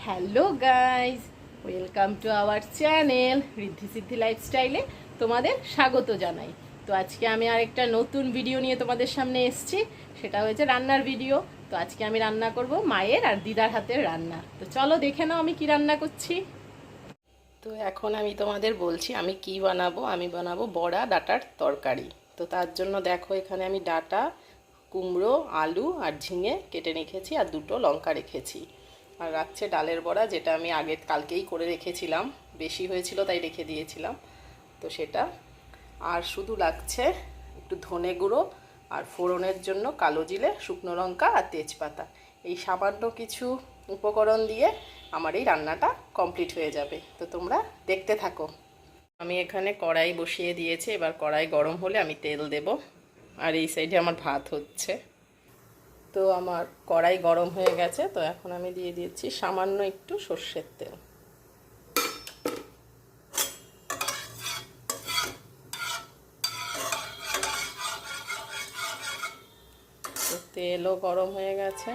Hello guys, welcome to our channel Riddhi Siddhi লাইফস্টাইলে তোমাদের স্বাগত জানাই। তো আজকে আমি আরেকটা নতুন ভিডিও নিয়ে তোমাদের সামনে এসেছি। সেটা হয়েছে রান্নার ভিডিও। তো আজকে আমি রান্না করব মায়ের আর দিদার হাতের রান্না। তো চলো দেখে নাও আমি কি রান্না করছি। তো এখন আমি তোমাদের বলছি আমি কি বানাবো। আমি বানাবো বড়া ডাঁটার তরকারি। তো তার জন্য দেখো এখানে আমি ডাঁটা, কুমড়ো, আলু আর ঝিঙে কেটে রেখেছি আর দুটো লঙ্কা রেখেছি। আর রাখছে ডালের বড়া, যেটা আমি কালকেই করে রেখেছিলাম, বেশি হয়েছিল তাই রেখে দিয়েছিলাম। তো সেটা আর শুধু লাগছে একটু ধনে গুঁড়ো আর ফোড়নের জন্য কালো জিরে, শুকনো লঙ্কা আর তেজপাতা। এই সামান্য কিছু উপকরণ দিয়ে আমার এই রান্নাটা কমপ্লিট হয়ে যাবে। তো তোমরা দেখতে থাকো। আমি এখানে কড়াই বসিয়ে দিয়েছি, এবার কড়াই গরম হলে আমি তেল দেব। আর এই সাইডে আমার ভাত হচ্ছে। তো আমার কড়াই গরম হয়ে গেছে। তো এখন আমি দিয়ে দিচ্ছি সামান্য একটু সর্ষের তেল। তো তেলও গরম হয়ে গেছে।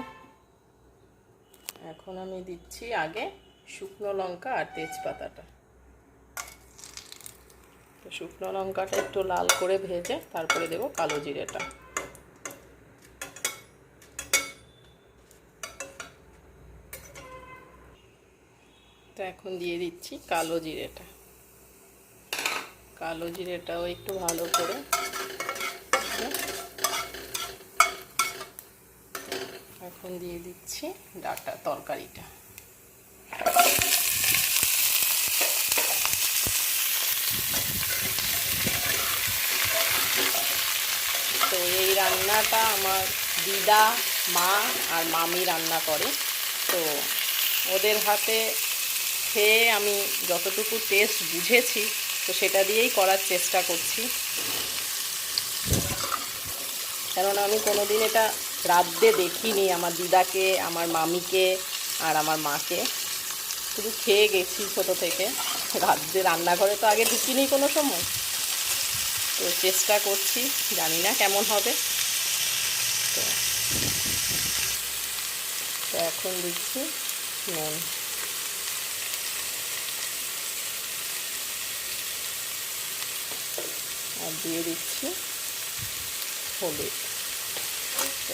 এখন আমি দিচ্ছি আগে শুকনো লঙ্কা আর তেজপাতাটা। তো শুকনো লঙ্কাটা একটু লাল করে ভেজে তারপরে দেব কালো জিরেটা। তো এখন দিয়ে দিচ্ছি কালো জিরেটা। কালো জিরেটাও একটু ভালো করে এখন দিয়ে দিচ্ছি ডাঁটা তরকারিটা। তো এই রান্নাটা আমার দিদা, মা আর মামি রান্না করে। তো ওদের হাতে খেয়ে আমি যতটুকু টেস্ট বুঝেছি তো সেটা দিয়েই করার চেষ্টা করছি। কারণ আমি কোনোদিন এটা রাঁধতে দেখিনি আমার দিদাকে, আমার মামিকে আর আমার মাকে। শুধু খেয়ে গেছি ছোটো থেকে, রাঁধতে রান্নাঘরে তো আগে ঢুকিনি কোনো সময়। তো চেষ্টা করছি, জানি না কেমন হবে। তো এখন দিচ্ছি নুন। আর দিয়ে দিচ্ছি হলুদ।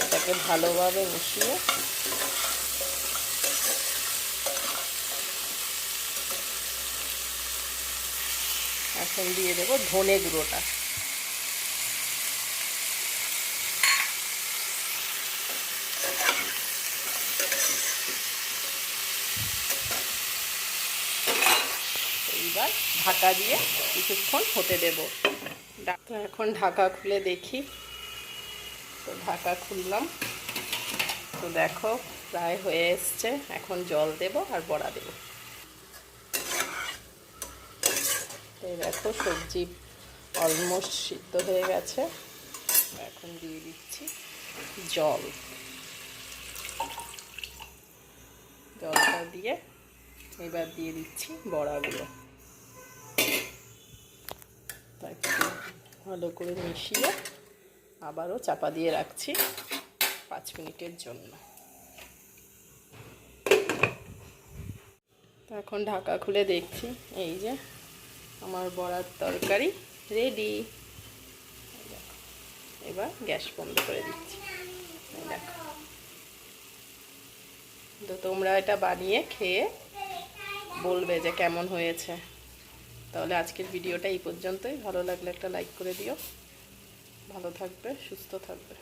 এটাকে ভালোভাবে মিশিয়ে এখন দিয়ে দেবো ধনে গুঁড়োটা। এইবার ঢাকা দিয়ে কিছুক্ষণ হতে দেব। তো এখন ঢাকা খুলে দেখি। তো ঢাকা খুললাম। তো দেখো প্রায় হয়ে এসছে। এখন জল দেব আর বড়া দেব। এই দেখো সবজি অলমোস্ট সিদ্ধ হয়ে গেছে। এখন দিয়ে দিচ্ছি জল। জলটা দিয়ে এবার দিয়ে দিচ্ছি বড়াগুলো। একটু ভালো করে মিশিয়ে আবারও চাপা দিয়ে রাখছি 5 মিনিটের জন্য। তো এখন ঢাকা খুলে দেখছি, এই যে আমার বড়ার তরকারি রেডি। এবার গ্যাস বন্ধ করে দিচ্ছি। দেখো, তো তোমরা এটা বানিয়ে খেয়ে বলবে যে কেমন হয়েছে। তাহলে আজকের ভিডিওটা এই পর্যন্তই। ভালো লাগলে একটা লাইক করে দিও। ভালো থাকবে, সুস্থ থাকবে।